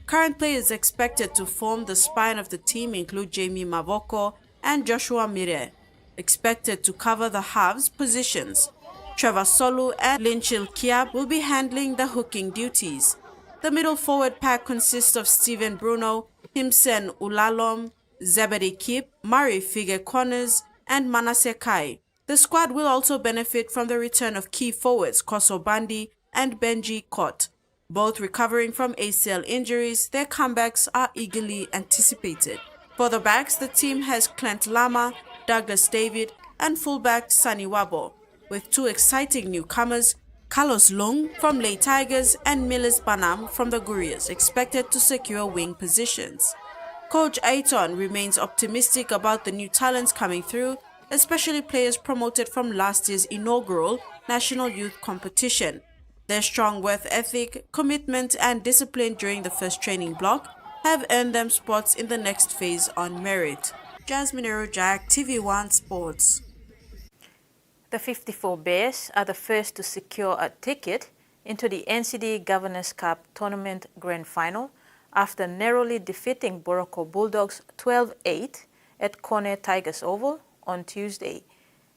Speaker 22: Current players expected to form the spine of the team include Jamie Mavoko and Joshua Mire, expected to cover the halves positions. Trevor Solu and Linchil Kiab will be handling the hooking duties. The middle forward pack consists of Steven Bruno, Himsen Ulalom, Zebedee Kip, Murray Fige Corners, and Manasseh Kai. The squad will also benefit from the return of key forwards Koso Bandi and Benji Kot. Both recovering from ACL injuries, their comebacks are eagerly anticipated. For the backs, the team has Clint Lama, Douglas David, and fullback Sunny Wabo, with two exciting newcomers, Carlos Lung from Ley Tigers and Milis Banam from the Gurias, expected to secure wing positions. Coach Ayton remains optimistic about the new talents coming through, especially players promoted from last year's inaugural National Youth Competition. Their strong work ethic, commitment and discipline during the first training block have earned them spots in the next phase on merit. Jasmine Erojak, TV1 Sports.
Speaker 2: The 54 Bears are the first to secure a ticket into the NCD Governors Cup Tournament Grand Final after narrowly defeating Goroka Bulldogs 12-8 at Kone Tigers Oval on Tuesday.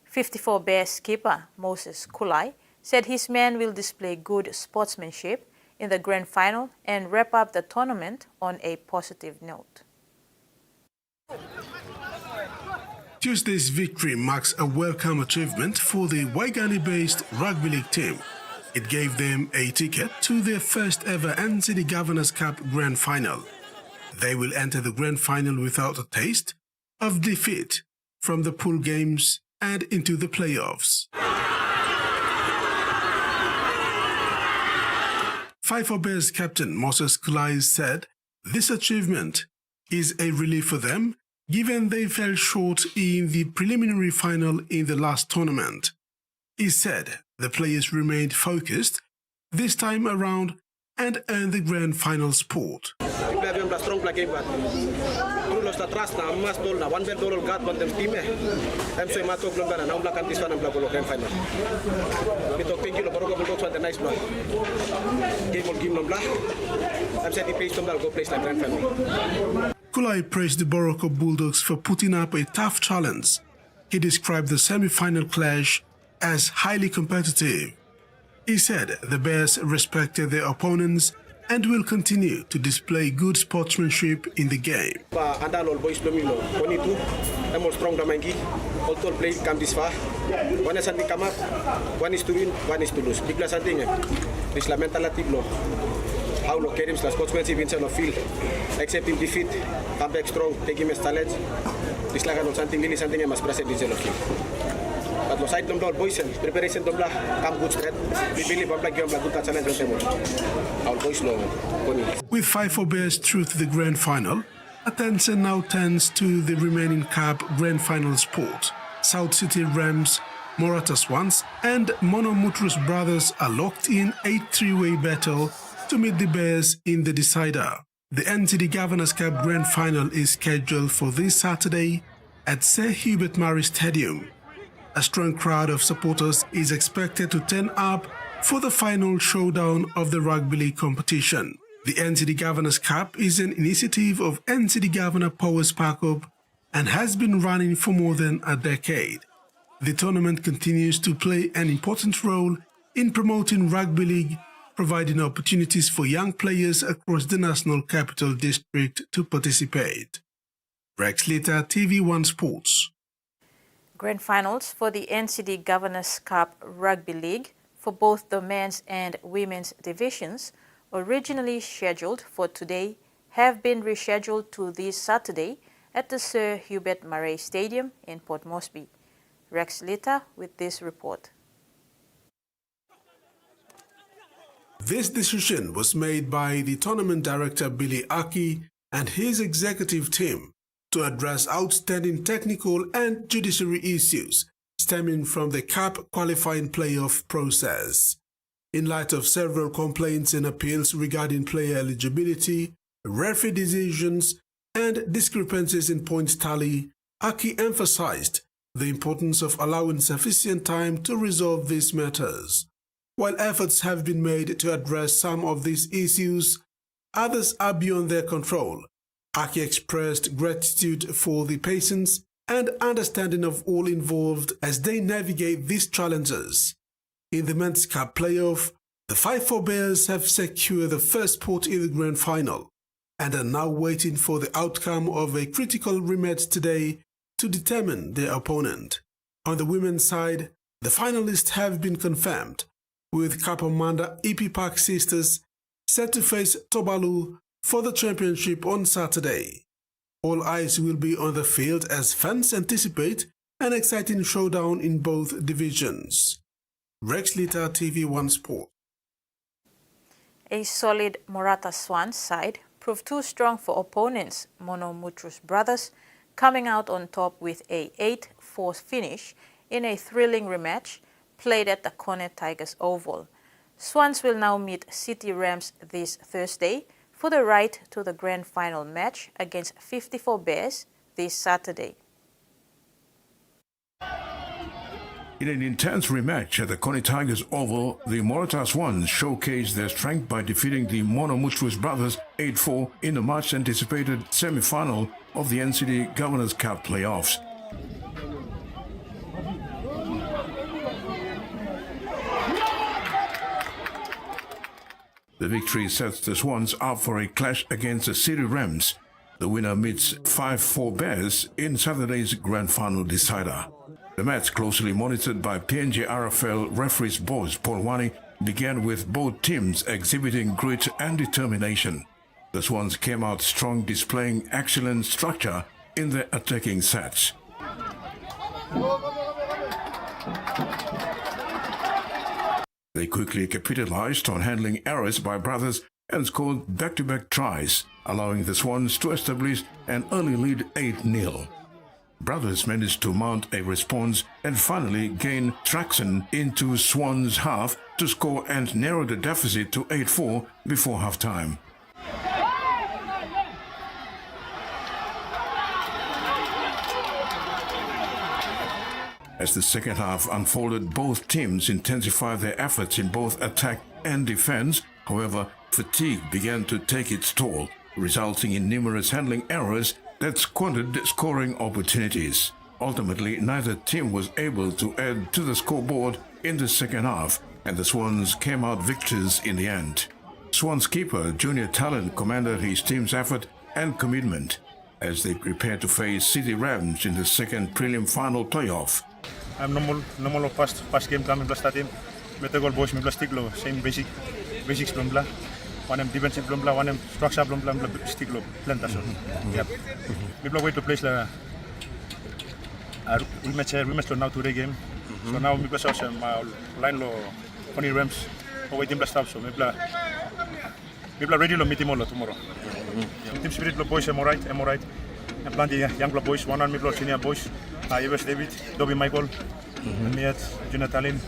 Speaker 2: 54 Bears skipper Moses Kulai said his men will display good sportsmanship in the Grand Final and wrap up the tournament on a positive note.
Speaker 10: Tuesday's victory marks a welcome achievement for the Waigani-based rugby league team. It gave them a ticket to their first ever NCD Governors Cup Grand Final. They will enter the Grand Final without a taste of defeat from the pool games and into the playoffs. 54 Bears captain Moses Kulai said this achievement is a relief for them given they fell short in the preliminary final in the last tournament. He said the players remained focused this time around and earned the grand final spot. Kulai praised the Goroka Bulldogs for putting up a tough challenge. He described the semi-final clash as highly competitive. He said the Bears respected their opponents and will continue to display good sportsmanship in the game.
Speaker 12: One is something come up, one is to win, one is to lose. Big plus something. This la mentality blow. How lo carry him sportsmanship inside the field. Accept him defeat, come back strong, take him as talent. This la no something really something must present inside the field. But los side them boys and preparation them la come good spread. We believe I'm like you good challenge them. Our boys long.
Speaker 10: With 54 Bears through to the grand final, attention now turns to the remaining cup grand final sport. South City Rams, Morata Swans and Mono Mutrus brothers are locked in a three-way battle to meet the Bears in the decider. The NCD Governors Cup Grand Final is scheduled for this Saturday at Sir Hubert Murray Stadium. A strong crowd of supporters is expected to turn up for the final showdown of the rugby league competition. The NCD Governors Cup is an initiative of NCD Governor Powers Parkup and has been running for more than a decade. The tournament continues to play an important role in promoting rugby league, providing opportunities for young players across the National Capital District to participate. Rex Lita, TV1 Sports.
Speaker 2: Grand finals for the NCD Governors Cup Rugby League for both the men's and women's divisions, originally scheduled for today, have been rescheduled to this Saturday at the Sir Hubert Murray Stadium in Port Moresby. Rex Lita with this report.
Speaker 10: This decision was made by the tournament director Billy Aki and his executive team to address outstanding technical and judiciary issues stemming from the CAP qualifying playoff process. In light of several complaints and appeals regarding player eligibility, referee decisions, and discrepancies in points tally, Aki emphasized the importance of allowing sufficient time to resolve these matters. While efforts have been made to address some of these issues, others are beyond their control. Aki expressed gratitude for the patience and understanding of all involved as they navigate these challenges. In the Men's Cup playoff, the 5-4 Bears have secured the first spot in the grand final and are now waiting for the outcome of a critical rematch today to determine their opponent. On the women's side, the finalists have been confirmed, with Kapamanda EP Park sisters set to face Tobalu for the championship on Saturday. All eyes will be on the field as fans anticipate an exciting showdown in both divisions. Rex Lita, TV1 Sport.
Speaker 2: A solid Morata Swans side proved too strong for opponents Mono Mutrus Brothers, coming out on top with a 8-4 finish in a thrilling rematch played at the Kone Tigers Oval. Swans will now meet City Rams this Thursday for the right to the grand final match against 54 Bears this Saturday.
Speaker 1: In an intense rematch at the Kone Tigers Oval, the Morata Swans showcased their strength by defeating the Mono Mutrus Brothers 8-4 in the much-anticipated semi-final of the NCD Governors' Cup playoffs. The victory sets the Swans up for a clash against the City Rams. The winner meets 5-4 Bears in Saturday's grand final decider. The match, closely monitored by PNG RFL referees boss Paul Wani, began with both teams exhibiting grit and determination. The Swans came out strong, displaying excellent structure in their attacking sets. They quickly capitalized on handling errors by Brothers and scored back-to-back tries, allowing the Swans to establish an early lead 8-0. Brothers managed to mount a response and finally gain traction into Swans' half to score and narrow the deficit to 8-4 before halftime. As the second half unfolded, both teams intensified their efforts in both attack and defense. However, fatigue began to take its toll, resulting in numerous handling errors that squandered scoring opportunities. Ultimately, neither team was able to add to the scoreboard in the second half, and the Swans came out victors in the end. Swans keeper Junior Talent commended his team's effort and commitment as they prepare to face City Rams in the second prelim final playoff.
Speaker 3: I'm normal first game coming plus team. Better goal boys me plus stick low. Same basics blum bla. One defensive blum bla, one structure blum bla stick low. Plantation. Yep. We blow way to place la. We match now today game. So now we plus also line low. Funny Rams. Waiting plus stop so we play ready lo meet tomorrow. Team spirit lo boys am alright. And plenty young boys. One on me plus senior boys. Evers David, Dobby Michael, me at Jonathan,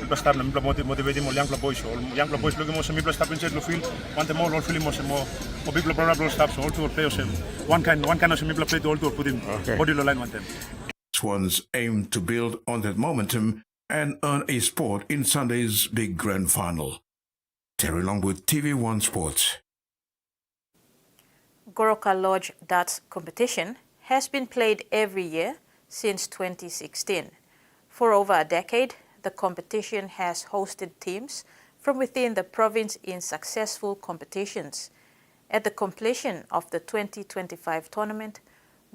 Speaker 3: plus start and motivate more young boys. Young boys looking more some plus stop inside the field. Want them all feeling more big problem stops all two players. One kind of semi play to all two put him body line one time.
Speaker 1: Swans aim to build on that momentum and earn a spot in Sunday's big grand final. Terry Longwood, TV1 Sports.
Speaker 2: Goroka Lodge darts competition has been played every year since 2016. For over a decade, the competition has hosted teams from within the province in successful competitions. At the completion of the 2025 tournament,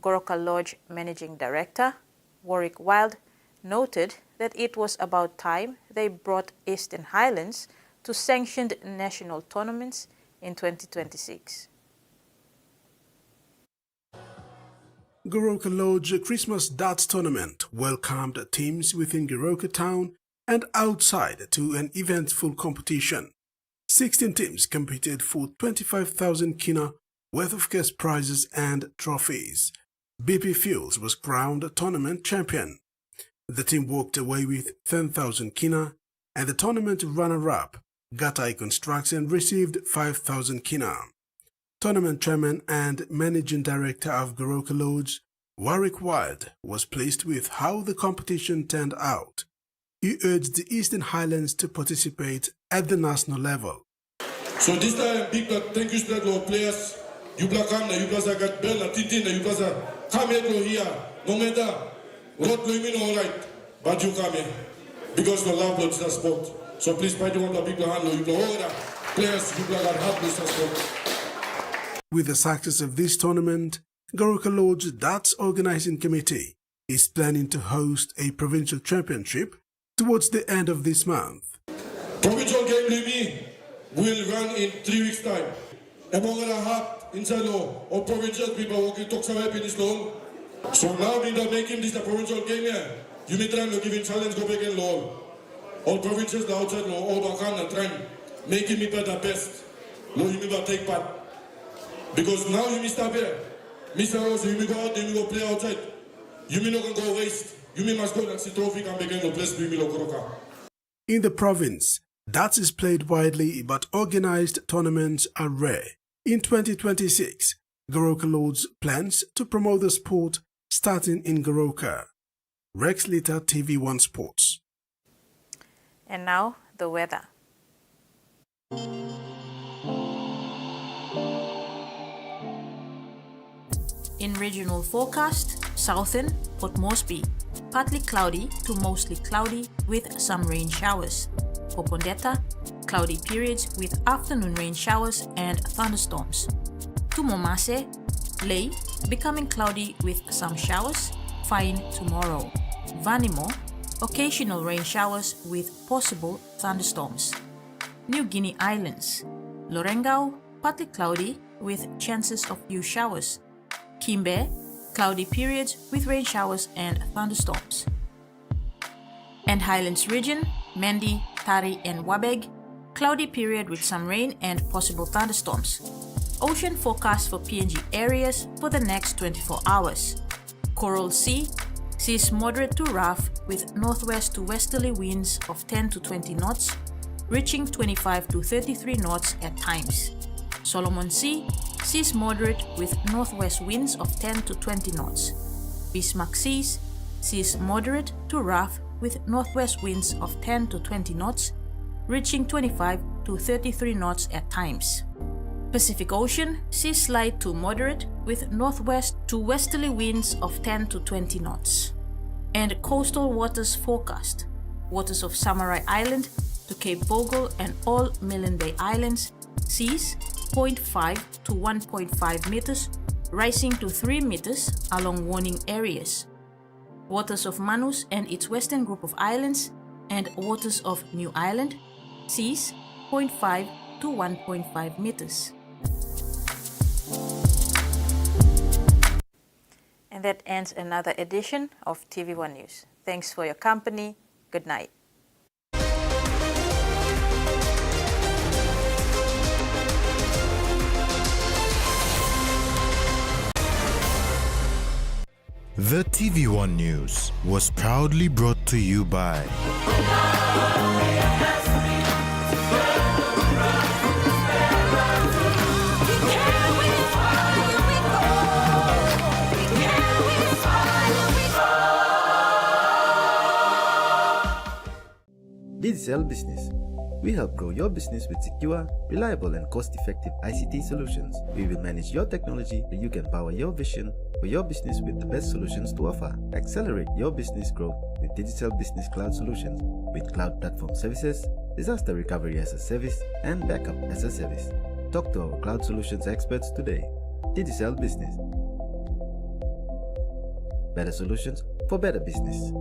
Speaker 2: Goroka Lodge Managing Director Warwick Wild noted that it was about time they brought Eastern Highlands to sanctioned national tournaments in 2026.
Speaker 10: Goroka Lodge Christmas Darts Tournament welcomed teams within Goroka Town and outside to an eventful competition. 16 teams competed for 25,000 kina worth of cash prizes and trophies. BP Fuels was crowned tournament champion. The team walked away with 10,000 kina, and the tournament runner-up, Gatai Construction, received 5,000 kina. Tournament chairman and managing director of Goroka Lodge, Warwick Wild, was pleased with how the competition turned out. He urged the Eastern Highlands to participate at the national level.
Speaker 4: So this time, big thank you to our players. You come, you got Bella, Titina, you come here, no matter what you mean, all right, but you come here because the love is the sport. So please, fight you want to big hand, you know all that players, you got help with the sport.
Speaker 10: With the success of this tournament, Goroka Lodge Darts Organizing Committee is planning to host a provincial championship towards the end of this month.
Speaker 4: Provincial game, Limi, will run in 3 weeks' time. Among the half inside law, or provincial people walking talks about in this law. So now we are making this a provincial game here. You may try to give in challenge, go back in law. All provincials, the outside law, all Bakana trying, making me better best. No, you may take part. Because now you may stop here. Mr. Rose, you may go out, you may go play outside. You may not go waste. You may must go and see trophy and begin to place you may Goroka.
Speaker 10: In the province, darts is played widely, but organized tournaments are rare. In 2026, Goroka Lodge plans to promote the sport starting in Goroka. Rex Litter, TV1 Sports.
Speaker 2: And now, the weather. In regional forecast, southern Port Moresby, partly cloudy to mostly cloudy with some rain showers. Popondetta, cloudy periods with afternoon rain showers and thunderstorms. To Momase, Ley, becoming cloudy with some showers, fine tomorrow. Vanimo, occasional rain showers with possible thunderstorms. New Guinea Islands, Lorengau, partly cloudy with chances of few showers. Kimbe, cloudy periods with rain showers and thunderstorms. And Highlands region, Mendi, Tari and Wabeg, cloudy period with some rain and possible thunderstorms. Ocean forecast for PNG areas for the next 24 hours. Coral Sea, seas moderate to rough with northwest to westerly winds of 10 to 20 knots, reaching 25 to 33 knots at times. Solomon Sea, seas moderate with northwest winds of 10 to 20 knots. Bismarck Seas, seas moderate to rough with northwest winds of 10 to 20 knots, reaching 25 to 33 knots at times. Pacific Ocean, seas slight to moderate with northwest to westerly winds of 10 to 20 knots. And coastal waters forecast. Waters of Samurai Island to Cape Bogle and all Milne Bay Islands, seas 0.5 to 1.5 meters, rising to 3 meters along warning areas. Waters of Manus and its western group of islands, and waters of New Ireland, seas 0.5 to 1.5 meters. And that ends another edition of TV1 News. Thanks for your company. Good night.
Speaker 6: The TV1 News was proudly brought to you by
Speaker 21: Digicel Business. We help grow your business with secure, reliable and cost-effective ICT solutions. We will manage your technology so you can power your vision for your business with the best solutions to offer. Accelerate your business growth with Digicel Business Cloud Solutions with cloud platform services, disaster recovery as a service and backup as a service. Talk to our cloud solutions experts today. Digicel Business. Better solutions for better business.